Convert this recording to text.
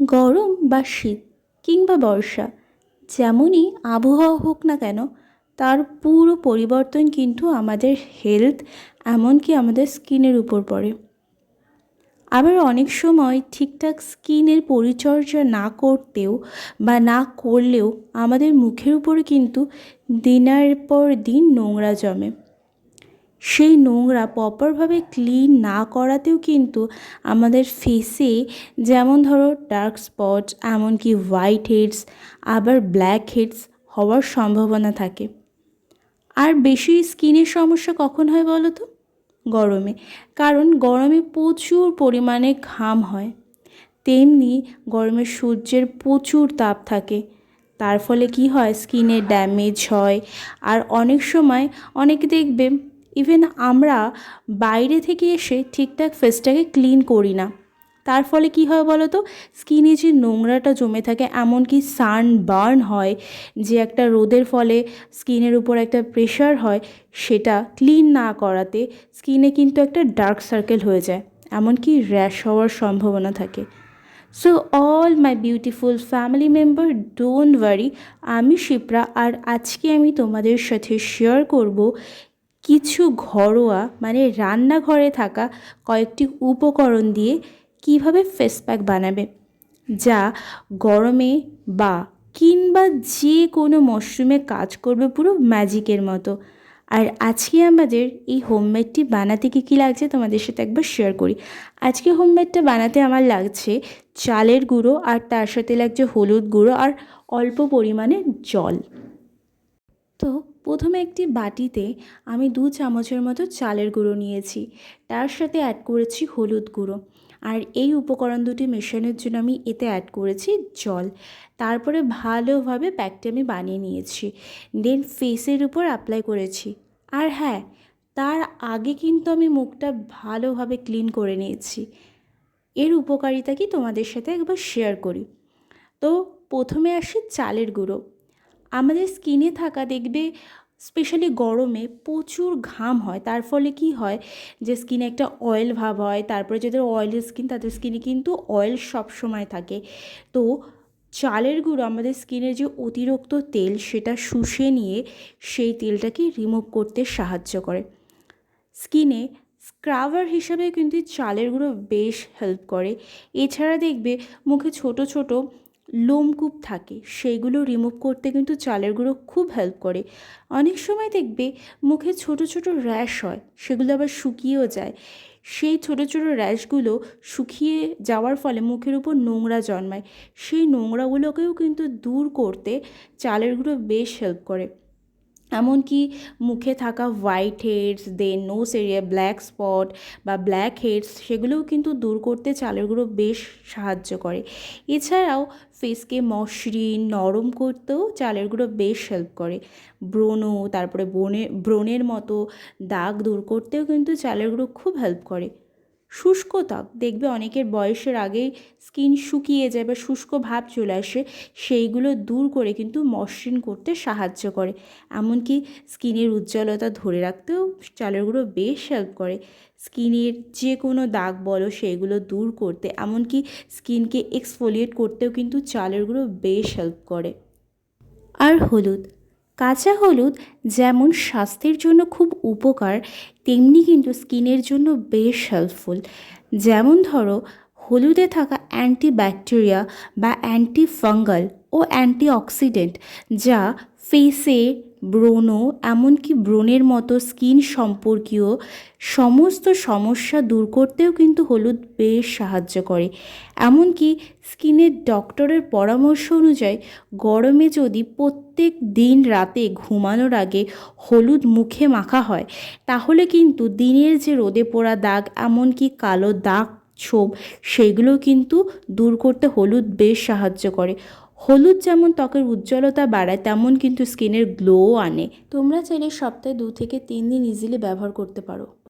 গরম বা শীত কিংবা বর্ষা যেমনই আবহাওয়া হোক না কেন, তার পুরো পরিবর্তন কিন্তু আমাদের হেলথ এমনকি আমাদের স্কিনের উপর পড়ে। আবার অনেক সময় ঠিকঠাক স্কিনের পরিচর্যা না করতেও বা না করলেও আমাদের মুখের উপরে কিন্তু দিনের পর দিন নোংরা জমে। সেই নোংরা প্রপারভাবে ক্লিন না করাতেও কিন্তু আমাদের ফেসে যেমন ধরো ডার্ক স্পট, এমনকি হোয়াইট হেডস, আবার ব্ল্যাক হেডস হওয়ার সম্ভাবনা থাকে। আর বেশি স্কিনের সমস্যা কখন হয় বলো তো? গরমে। কারণ গরমে প্রচুর পরিমাণে ঘাম হয়, তেমনি গরমে সূর্যের প্রচুর তাপ থাকে। তার ফলে কি হয়, স্কিনে ড্যামেজ হয়। আর অনেক সময় অনেকে দেখবে ইভেন আমরা বাইরে থেকে এসে ঠিকঠাক ফেসটাকে ক্লিন করি না। তার ফলে কি হয় বলো তো, স্কিনে যে নোংরাটা জমে থাকে, এমনকি সানবার্ন হয়, যে একটা রোদের ফলে স্কিনের উপর একটা প্রেশার হয়, সেটা ক্লিন না করাতে স্কিনে কিন্তু একটা ডার্ক সার্কেল হয়ে যায়, এমনকি র্যাশ হওয়ার সম্ভাবনা থাকে। So all my beautiful family member, don't worry, আমি শিপ্রা, আর আজকে আমি তোমাদের সাথে শেয়ার করব কিছু ঘরোয়া মানে রান্নাঘরে থাকা কয়েকটি উপকরণ দিয়ে কিভাবে ফেস প্যাক বানাবে, যা গরমে বা কিংবা যে কোনো মরশুমে কাজ করবে পুরো ম্যাজিকের মতো। আর আজকে আমাদের এই হোমমেডটি বানাতে কী লাগছে তোমাদের সাথে একবার শেয়ার করি। আজকে হোমমেডটা বানাতে আমার লাগছে চালের গুঁড়ো, আর তার সাথে লাগছে হলুদ গুঁড়ো আর অল্প পরিমাণে জল। তো প্রথমে একটি বাটিতে আমি 2 চামচের মতো চালের গুঁড়ো নিয়েছি, তার সাথে অ্যাড করেছি হলুদ গুঁড়ো, আর এই উপকরণ দুটি মেশানোর জন্য আমি এতে অ্যাড করেছি জল। তারপরে ভালোভাবে প্যাকটা আমি বানিয়ে নিয়েছি, দেন ফেসের উপর অ্যাপ্লাই করেছি। আর হ্যাঁ, তার আগে কিন্তু আমি মুখটা ভালোভাবে ক্লিন করে নিয়েছি। এর উপকারিতা কি তোমাদের সাথে একবার শেয়ার করি। তো প্রথমে আসি চালের গুঁড়ো। আমাদের স্কিনে থাকা দেখবে স্পেশালি গরমে প্রচুর ঘাম হয়, তার ফলে কি হয় যে স্কিনে একটা অয়েল ভাব হয়। তারপরে যাদের অয়েলি স্কিন তাদের স্কিনে কিন্তু অয়েল সবসময় থাকে। তো চালের গুঁড়ো আমাদের স্কিনের যে অতিরিক্ত তেল সেটা শুষে নিয়ে সেই তেলটাকে রিমুভ করতে সাহায্য করে। স্কিনে স্ক্রাবার হিসাবে কিন্তু চালের গুঁড়ো বেশ হেল্প করে। এছাড়া দেখবে মুখে ছোট ছোট লোমকূপ থাকে, সেইগুলো রিমুভ করতে কিন্তু চালের গুঁড়ো খুব হেল্প করে। অনেক সময় দেখবে মুখে ছোট ছোট র্যাশ হয়, সেগুলো আবার শুকিয়েও যায়। সেই ছোট ছোট র্যাশগুলো শুকিয়ে যাওয়ার ফলে মুখের উপর নোংরা জন্মায়, সেই নোংরাগুলোকেও কিন্তু দূর করতে চালের গুঁড়ো বেশ হেল্প করে। এমনকি মুখে থাকা হোয়াইট হেডস, দেন নোজ এরিয়া ব্ল্যাক স্পট বা ব্ল্যাক হেডস, সেগুলোও কিন্তু দূর করতে চালের গুঁড়ো বেশ সাহায্য করে। এছাড়াও ফেসকে মসৃণ নরম করতেও চালের গুঁড়ো বেশ হেল্প করে। ব্রণ, তারপরে ব্রণের মতো দাগ দূর করতেও কিন্তু চালের গুঁড়ো খুব হেল্প করে। শুষ্ক ত্বক দেখবে অনেকের বয়সের আগেই স্কিন শুকিয়ে যায় বা শুষ্ক ভাব চলে আসে, সেইগুলো দূর করে কিন্তু মসৃণ করতে সাহায্য করে। এমনকি স্কিনের উজ্জ্বলতা ধরে রাখতেও চালের গুঁড়ো বেশ হেল্প করে। স্কিনের যে কোনো দাগ বলো সেইগুলো দূর করতে, এমনকি স্কিনকে এক্সফোলিয়েট করতেও কিন্তু চালের গুঁড়ো বেশ হেল্প করে। আর হলুদ, কাঁচা হলুদ যেমন স্বাস্থ্যের জন্য খুব উপকার, তেমনি কিন্তু স্কিনের জন্য বেশ হেল্পফুল। যেমন ধরো, হলুদে থাকা অ্যান্টিব্যাকটেরিয়া বা অ্যান্টিফাঙ্গাল ও অ্যান্টিঅক্সিডেন্ট, যা ফেসে ব্রণ, এমনকি ব্রণের মতো স্কিন সম্পর্কীয় সমস্ত সমস্যা দূর করতেও কিন্তু হলুদ বেশ সাহায্য করে। এমনকি স্কিনের ডক্টরের পরামর্শ অনুযায়ী গরমে যদি প্রত্যেক দিন রাতে ঘুমানোর আগে হলুদ মুখে মাখা হয়, তাহলে কিন্তু দিনের যে রোদে পোড়া দাগ, এমনকি কালো দাগ ছোপ, সেগুলো কিন্তু দূর করতে হলুদ বেশ সাহায্য করে। হলুদ যেমন ত্বকের উজ্জ্বলতা বাড়ায়, তেমন কিন্তু স্কিনের গ্লোও আনে। তোমরা চাইলে সপ্তাহে 2 থেকে 3 দিন ইজিলি ব্যবহার করতে পারো।